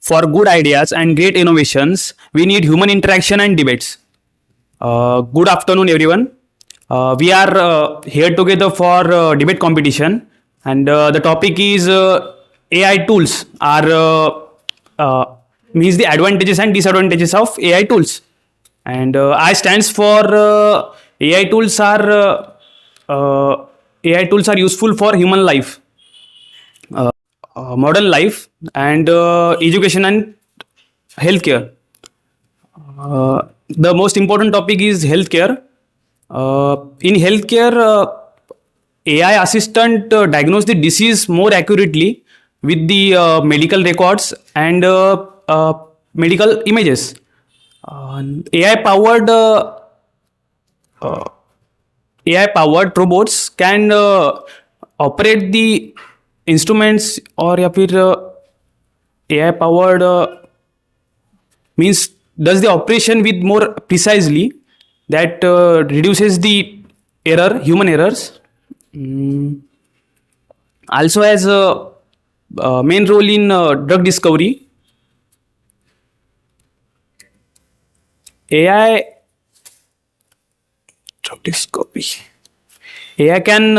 For good ideas and great innovations, we need human interaction and debates. Good afternoon, everyone. We are here together for debate competition, and the topic is AI tools are means the advantages and disadvantages of AI tools. And I stands for AI tools are AI tools are useful for human life, modern life, and education and healthcare. The most important topic is healthcare. In healthcare, AI assistant diagnose the disease more accurately with the medical records and medical images. AI powered AI powered robots can operate the instruments, और या फिर AI powered means does the operation with more precisely, that reduces the human errors. Also has a main role in drug discovery. AI drug discovery. AI can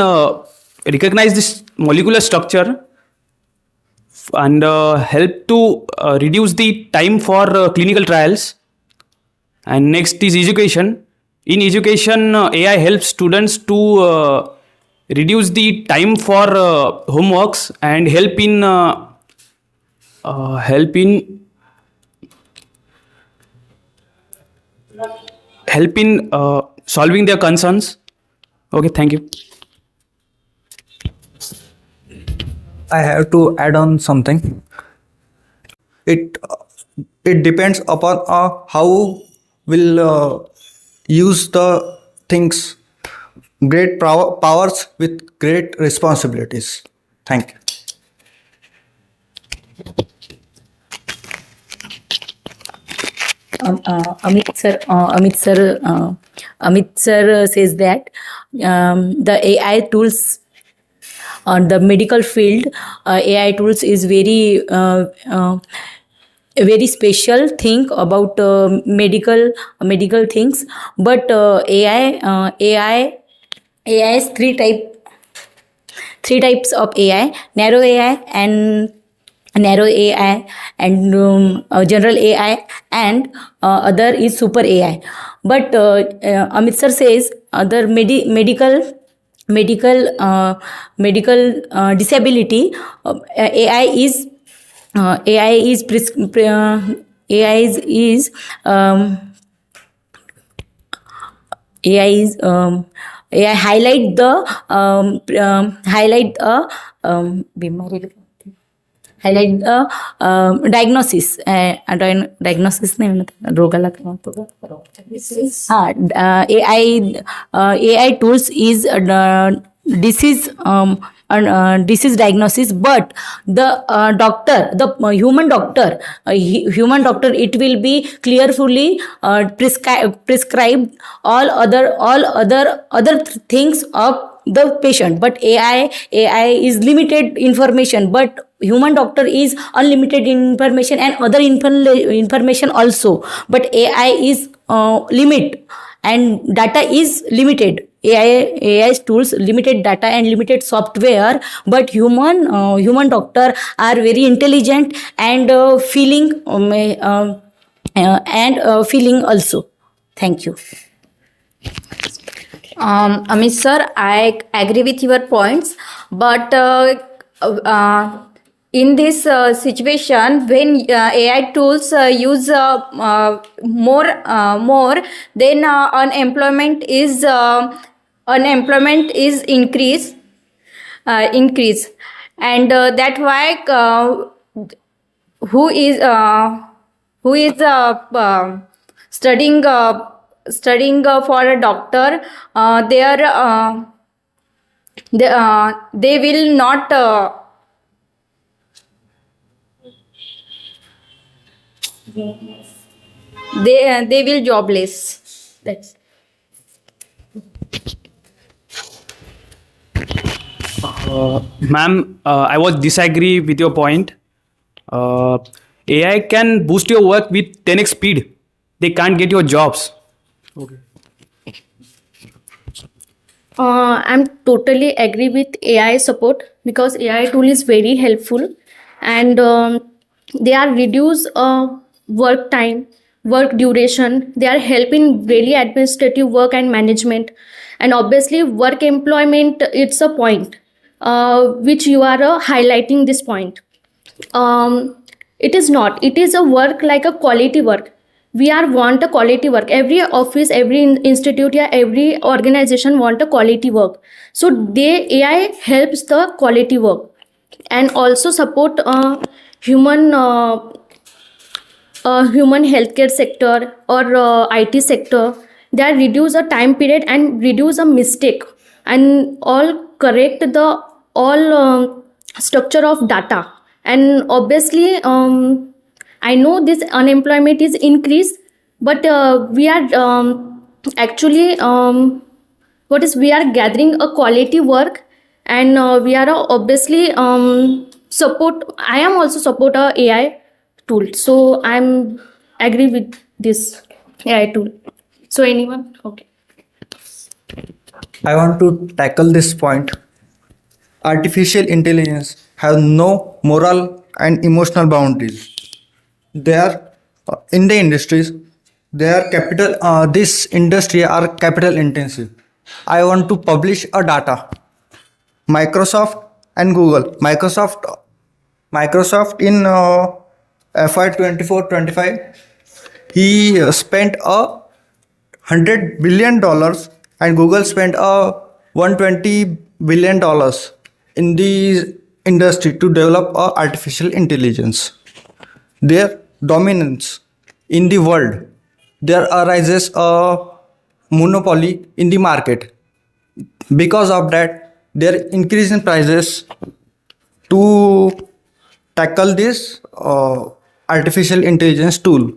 recognize this molecular structure and help to reduce the time for clinical trials. And next is education. In education, AI helps students to reduce the time for homeworks and help in solving their concerns. Okay, thank you. I have to add on something. It depends upon how will use the things. Great powers with great responsibilities. Thank you. Amit sir says that the AI tools on the medical field, AI tools is very a very special thing about medical things. But AI is three types of AI: narrow AI and general AI, and other is super AI. But Amit sir says other medical disability, AI is AI highlight the diagnosis. Diagnosis नाही म्हणत, रोगाला काय म्हणतो. AI tools is disease diagnosis, but the human doctor, it will be clearly prescribed all other things of the patient. But AI is limited information, but human doctor is unlimited information and other information also. But AI is limit and data is limited. AI tools limited data and limited software, but human doctor are very intelligent and feeling also. Thank you. Amit sir, I agree with your points, but in this situation, when AI tools use more, then unemployment is increase, and that why who is studying for a doctor, they will not they will jobless. That's Ma'am, I was disagree with your point. AI can boost your work with 10x speed. They can't get your jobs. I'm totally agree with AI support because AI tool is very helpful, and they are reduce work time, work duration. They are helping really administrative work and management, and obviously work employment. It's a point which you are highlighting this point. It is not. It is a work like a quality work. We are want a quality work. Every office, every institute, yeah, every organization want a quality work. So they AI helps the quality work and also support human human healthcare sector or IT sector. They are reduce a time period and reduce a mistake and all correct the all structure of data. And obviously I know this unemployment is increased, but we are actually what is we are gathering a quality work, and we are obviously support. I am also support a AI tool, so I'm agree with this AI tool. So anyone? Okay. I want to tackle this point. Artificial intelligence have no moral and emotional boundaries. They are in the industries. They are capital. This industry are capital intensive. I want to publish a data. Microsoft and Google. Microsoft in FY 24-25, he spent $100 billion, and Google spent $120 billion in the industry to develop artificial intelligence. Their dominance in the world, there arises a monopoly in the market. Because of that, their increase in prices to tackle this artificial intelligence tool.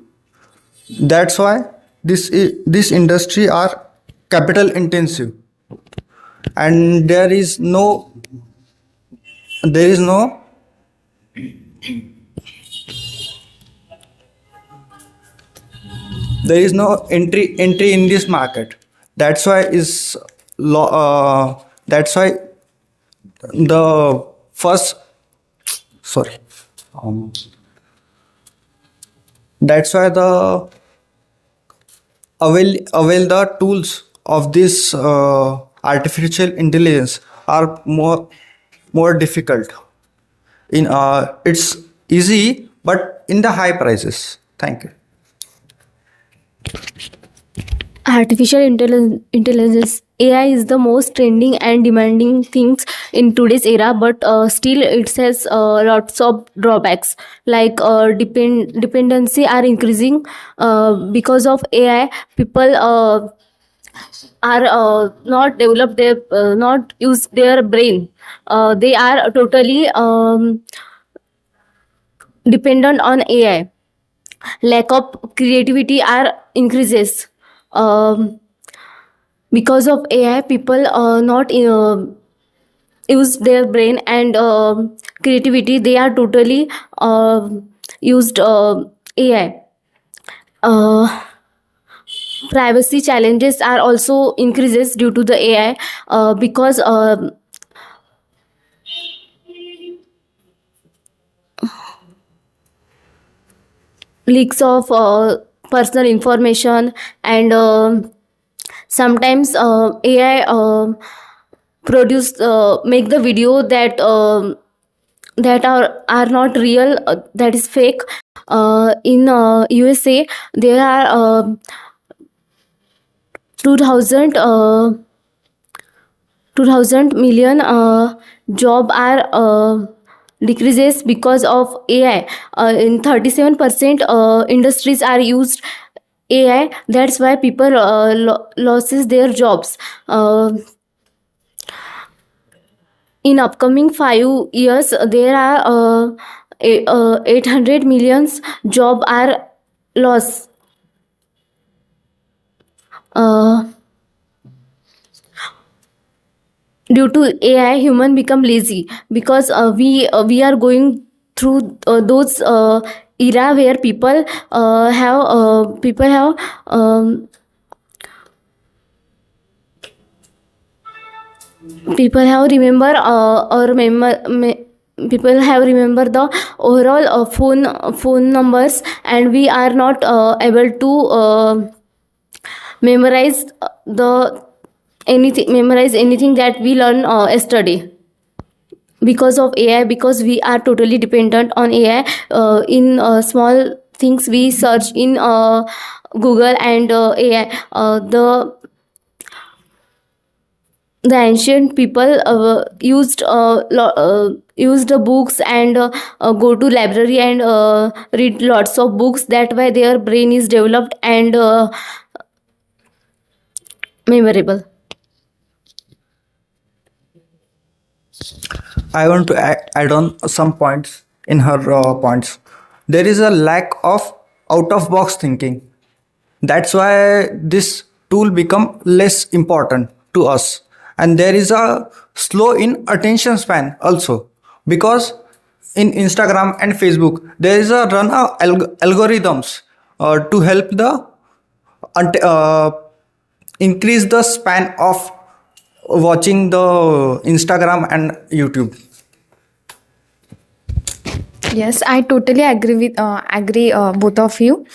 That's why this industry are capital intensive, and there is no entry in this market. That's why is that's why the first sorry that's why the avail the tools of this artificial intelligence are more difficult. In it's easy, but in the high prices. Thank you. Artificial intelligence AI is the most trending and demanding things in today's era, but still it has lots of drawbacks, like dependency are increasing because of AI. People are not develop their not use their brain. They are totally dependent on AI. Lack of creativity are increases. Because of AI, people not use their brain and creativity. They are totally used AI. Privacy challenges are also increases due to the AI because leaks of personal information, and sometimes AI produce make the video that are not real, that is fake. In USA there are 2000 million job are decreases because of AI. In 37% industries are used AI. That's why people loses their jobs. In upcoming 5 years, there are 800 millions job are lost. Due to AI, human become lazy because we are going through those era where people have remember or people have remember the overall phone numbers, and we are not able to memorize memorize anything that we learn yesterday because of AI, because we are totally dependent on AI. In small things we search in Google and AI. The ancient people used the books and go to library and read lots of books. That way their brain is developed and memorable. I want to add on some points in her points. There is a lack of out of box thinking. That's why this tool become less important to us. And there is a slow in attention span also, because in Instagram and Facebook there is a run of algorithms to help the increase the span of watching the Instagram and YouTube. Yes, I totally agree both of you.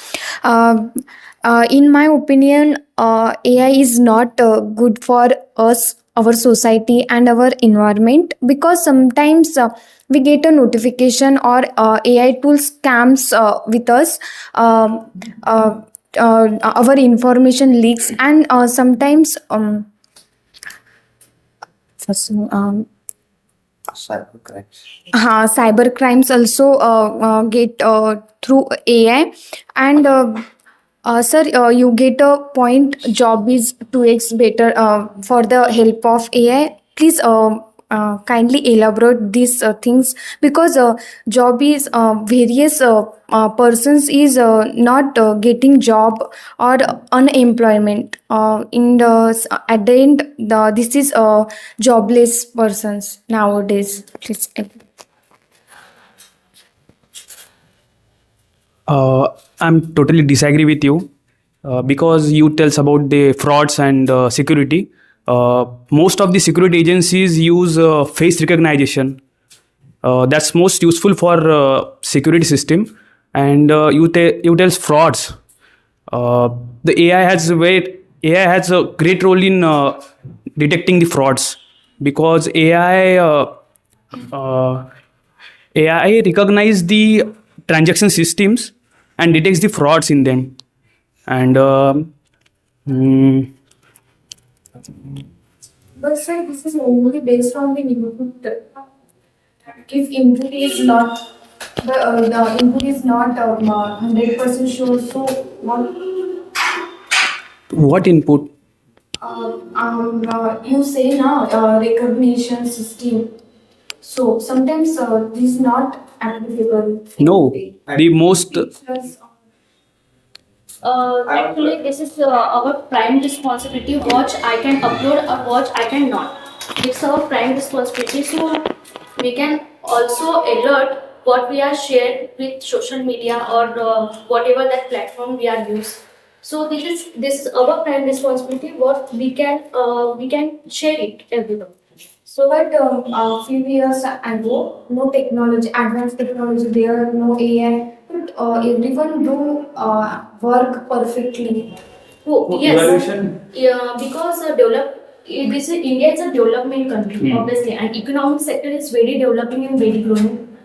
In my opinion, AI is not good for us, our society, and our environment, because sometimes we get a notification or AI tool scams with us. Our information leaks, and sometimes cyber crimes also get through AI. And sir, you get a point. Job is 2x better for the help of AI. Please kindly elaborate these things, because job is various persons is not getting job or unemployment. In the at the end, this is jobless persons nowadays. Please. I'm totally disagree with you because you tells about the frauds and security. Most of the security agencies use face recognition. That's most useful for security system. And you tells frauds. The AI has a great role in detecting the frauds, because AI recognize the transaction systems and detects the frauds in them. And But sir, this is only based on the input. If input is not the input is not 100% sure, so what input? you say now recognition system. So sometimes this is not applicable. No, the most Actually, this is our prime responsibility. What I can upload or what I can not. It's our prime responsibility. So we can also alert what we are shared with social media or whatever that platform we are used. So this is our prime responsibility. What we can share it everywhere. So, but few years ago, no technology, advanced technology, there no AI, but everyone do work perfectly. Oh, yes. Yeah, because this is India is a development country, obviously, and economic sector is very developing and very growing.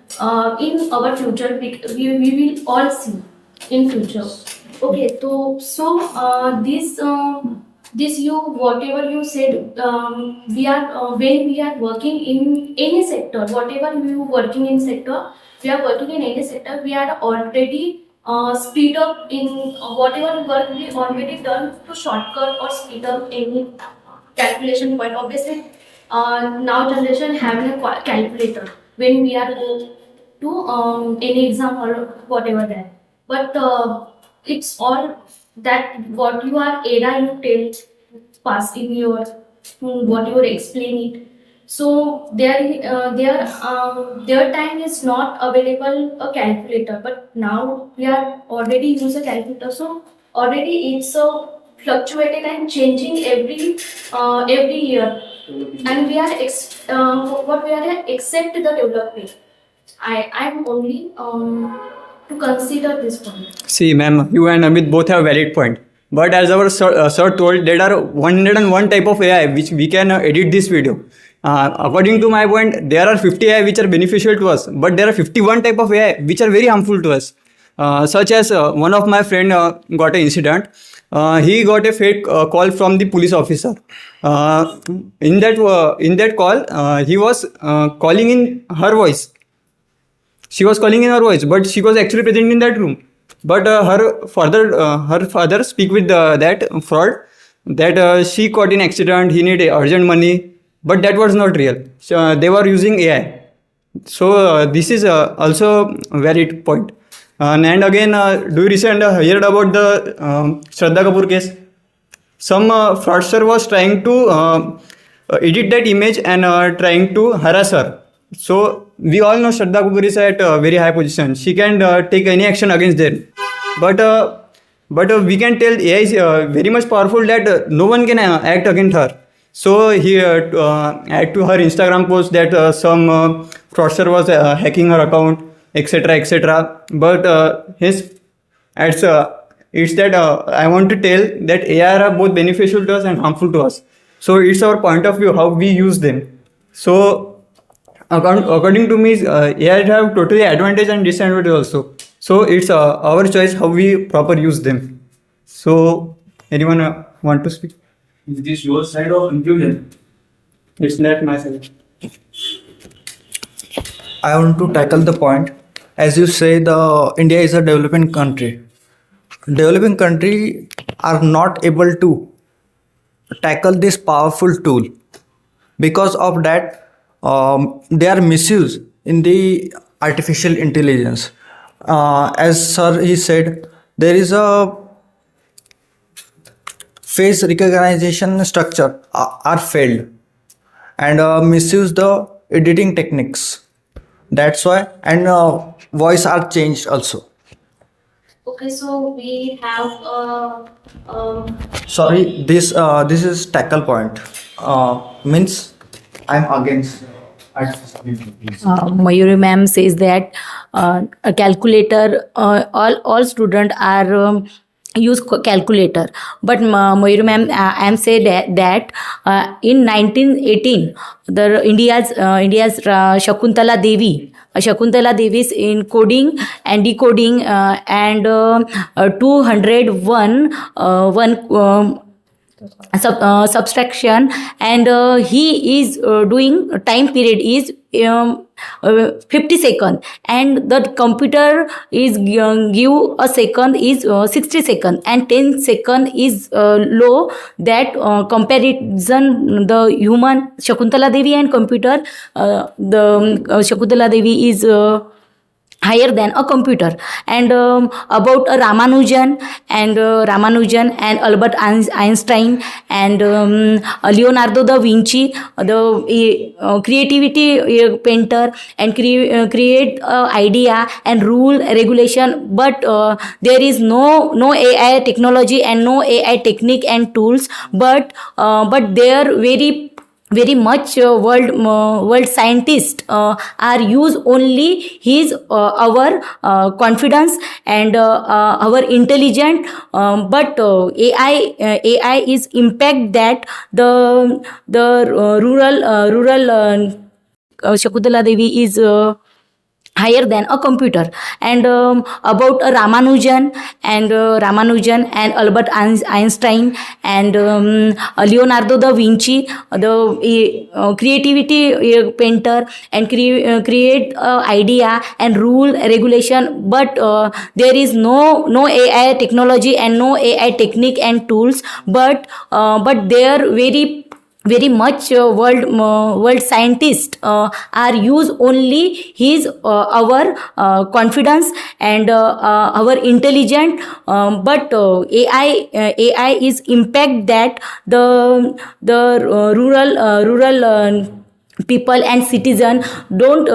In our future, we will all see in future. Okay, this you whatever you said, we are when we are working in any sector, whatever you working in sector, we are working in any sector, we are already speed up in whatever work we already done to shortcut or speed up any calculation point. Obviously, now generation having a calculator when we are go to any exam or whatever that. But it's all that what you are era you tell pass in your what you explain it. So their time is not available a calculator, but now we are already use a calculator. So already it's fluctuating and changing every year, and what we are accept the development. I'm only to consider this point. See, ma'am, you and Amit both have valid point. But as our sir told, there are 101 type of AI which we can edit this video. According to my point, there are 50 AI which are beneficial to us, but there are 51 type of AI which are very harmful to us. Such as one of my friend got an incident. He got a fake call from the police officer. In that call, he was calling in her voice. She was calling in her voice, but she was actually present in that room. But her father speak with that fraud that she got in accident. He need urgent money, but that was not real. So, they were using AI. So this is also a valid point. And again, do you recently heard about the Shraddha Kapoor case? Some fraudster was trying to edit that image and trying to harass her. So we all know Shraddha Kapoor is at a very high position. She can take any action against them. But we can tell AI is very much powerful that no one can act against her. So he add to her Instagram post that some fraudster was hacking her account, etc., etc. But it's that I want to tell that AI are both beneficial to us and harmful to us. So it's our point of view how we use them. So according to me, AI have totally advantage and disadvantage also. So it's our choice how we proper use them. So anyone want to speak? Is this your side or conclusion? It's not my side. I want to tackle the point. As you say, the India is a developing country. Developing country are not able to tackle this powerful tool. Because of that, they are misused in the artificial intelligence. As sir he said, there is a face recognition structure are failed and misuse the editing techniques. That's why and voice are changed also. Okay, so we have Sorry, this is tackle point. Means I'm against. Mayuri ma'am says that a calculator, all students are use calculator, but Mayuri ma'am, I am say that in 1918 the India's Shakuntala Devi's in coding and decoding and 201 subtraction, and he is doing time period is 50 second, and the computer is give a second is 60 second, and 10 second is low. That comparison, the human Shakuntala Devi and computer, the Shakuntala Devi is higher than a computer. And about Ramanujan and Albert Einstein and Leonardo da Vinci, the creativity painter, and create idea and rule regulation, but there is no AI technology and no AI technique and tools, but they are very much world scientists are use only his our confidence and our intelligent, but AI is impact that the rural Shakuntala Devi is higher than a computer. And about Ramanujan and Albert Einstein and Leonardo da Vinci, the creativity painter, and create idea and rule regulation, but there is no AI technology and no AI technique and tools, but they are very much world scientists are use only his our confidence and our intelligent, but AI is impact that the rural people and citizen don't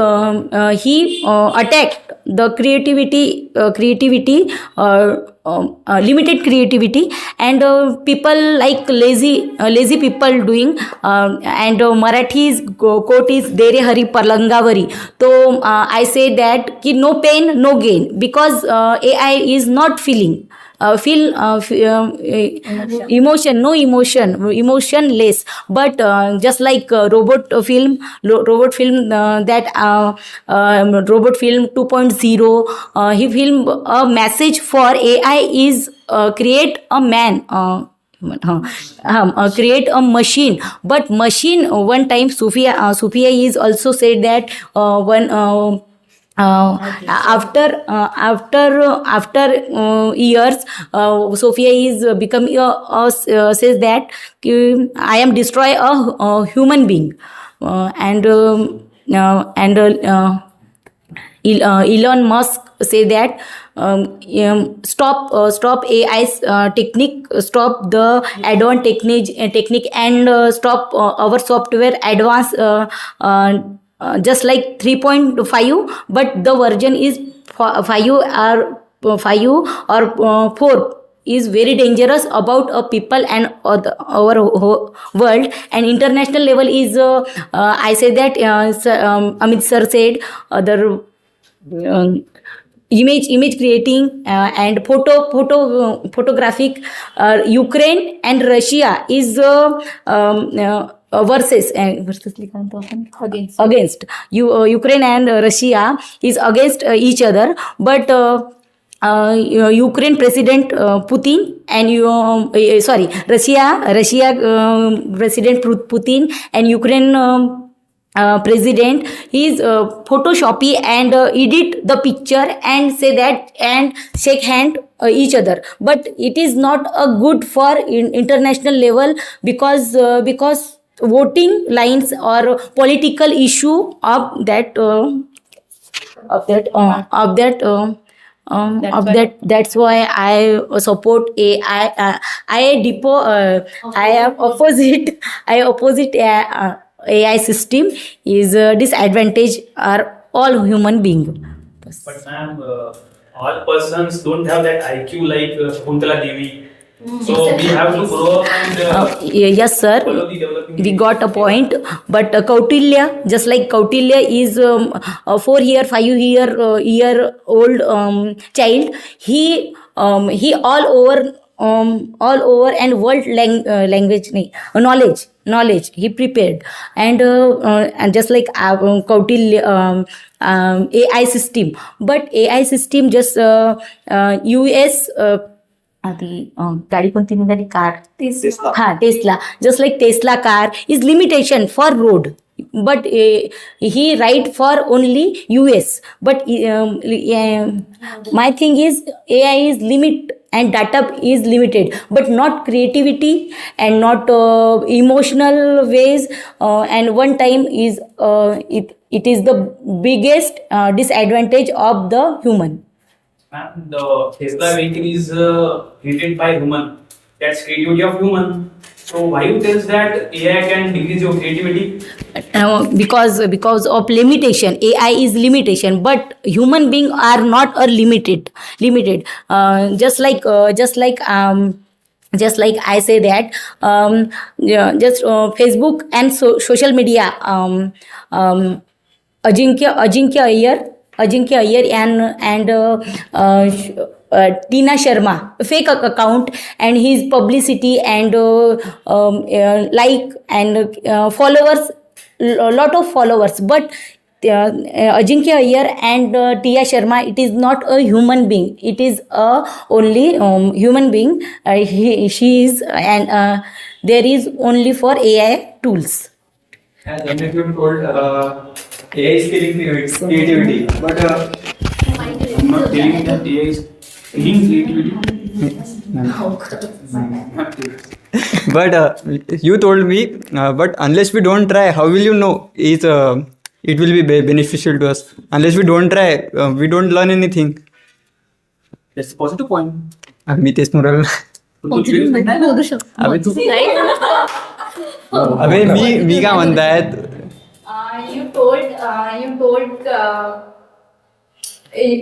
he attacked the creativity limited creativity, and people like lazy people doing, and Marathi's quote is dere hari parlangavari. So I say that ki no pain no gain, because AI is not feeling emotionless, but just like robot film that robot film 2.0, he filmed a message for AI is create a man, create a machine, but machine one time Sophia is also said that after years, Sophia is becoming says that I am destroy a human being, and Elon Musk say that stop AI's technique, stop the advanced technique, and stop our software advance. Just like 3.5, but the version is 5 or 4 is very dangerous about people and our world. And international level is I say that Amit sir said other image creating and photographic, Ukraine and Russia is versus लिखा तो अपन against Ukraine and Russia is against each other, but Ukraine President Putin and Russia President Putin and Ukraine president, he is photoshoppy and edit the picture and say that and shake hand each other, but it is not a good for international level, because voting lines or political issue of that that's why I support AI. I am opposite AI system is disadvantage are all human being. But ma'am, all persons don't have that IQ like Kuntala Devi. So we have to grow up and yes sir, follow the developing. we got a point, but Kautilya, just like Kautilya is a 4-year old child, he all over and world language knowledge he prepared, and just like Kautilya AI system, but AI system just US गाड़ी कोणती निघाली car Tesla, just like Tesla car is limitation for road, but he write for only US, but my thing is AI is limit and data is limited, but not creativity and not emotional ways, and one time is it is the biggest disadvantage of the human. Ma'am, the Tesla vehicle is created by human. That's creativity of human. So why you tell that AI can decrease your creativity? Because of limitation, AI is limitation, but human beings are not limited. Just like I say that just Facebook and social media, Ajinkya Iyer and Tina Sharma fake account, and his publicity and like and followers, a lot of followers, but Ajinkya Iyer and Tia Sharma, it is not a human being, it is only human being, she is, and there is only for AI tools. As Amit told, AI is killing creativity, but I'm not telling that AI is killing creativity. but you told me, but unless we don't try, how will you know it will be beneficial to us? Unless we don't try, we don't learn anything. That's a positive point. मी तेच mural अबे मी काय म्हणतायत you told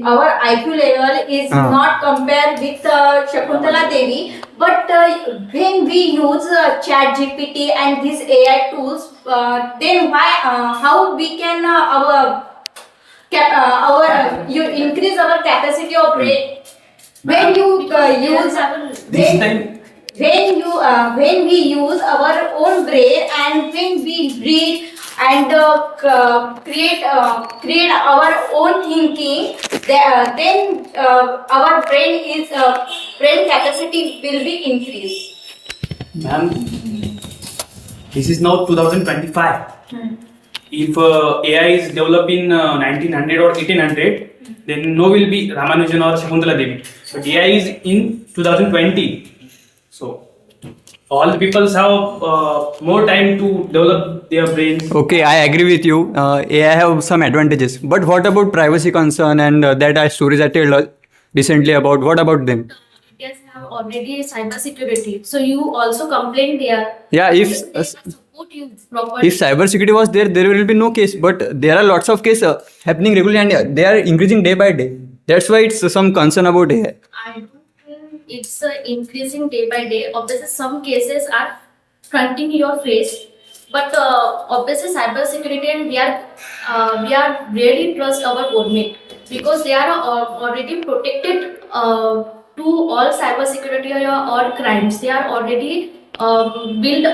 our IQ level is not compared with Shakuntala Devi, but when we use Chat GPT and these AI tools, then how we can you increase our capacity of brain when you use This time, when we use our own brain and when we read and create our own thinking, then our brain capacity will be increased. ma'am, this is now 2025. If AI is developed in 1900 or 1800, then no will be Ramanujan or Shakuntala Devi. But AI is in 2020. So all the people have more time to develop their brains. Okay, I agree with you. AI have some advantages, but what about privacy concern and that stories I told recently about? What about them? Yes, have already cyber security. So you also complain there. Yeah, if Support you properly. if cyber security was there, there will be no case. But there are lots of cases happening regularly, and they are increasing day by day. That's why it's some concern about AI. I don't think it's increasing day by day. Obviously, some cases are fronting your face, but obviously, cyber security and we are really trust our government because they are already protected to all cyber security or all crimes. They are already build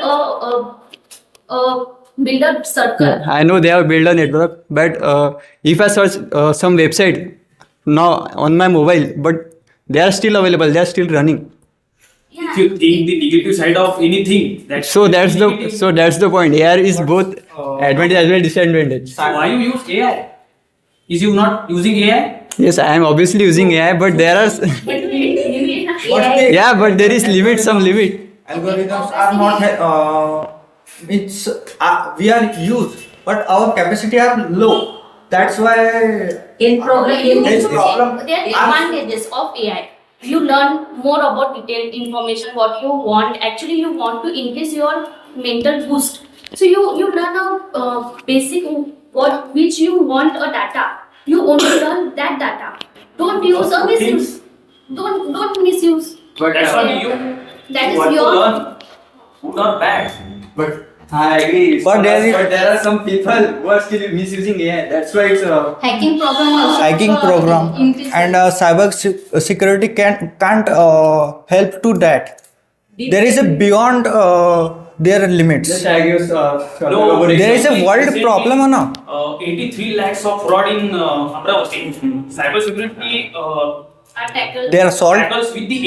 a circle. I know they have built a network, but if I search some website now on my mobile, but they are still available, they are still running. If you think the negative side of anything, that's That's the point. AI is both advantage as well as disadvantage. So why you use AI? Is you not using AI? Yes, I am obviously using AI, but there are yeah, but there is limit, some limit. Algorithms are not we are used, but our capacity are low. That's why In program, There's problem. There are advantages of AI. You learn more about detailed information, what you want. Actually, you want to increase your mental boost. So you learn a basic which you want a data. You only learn that data. Don't use or misuse. Don't misuse. But that's what you That is want to your. learn. Good or bad. But I agree. But there are some people who are still misusing AI. That's why it's Hacking program also. hacking program and cyber security can't help to that. There is a beyond their limits. No, There is a world problem, na? 83 lakhs of fraud in Amravati. Cyber security Are tackled. They are solved. tackles with the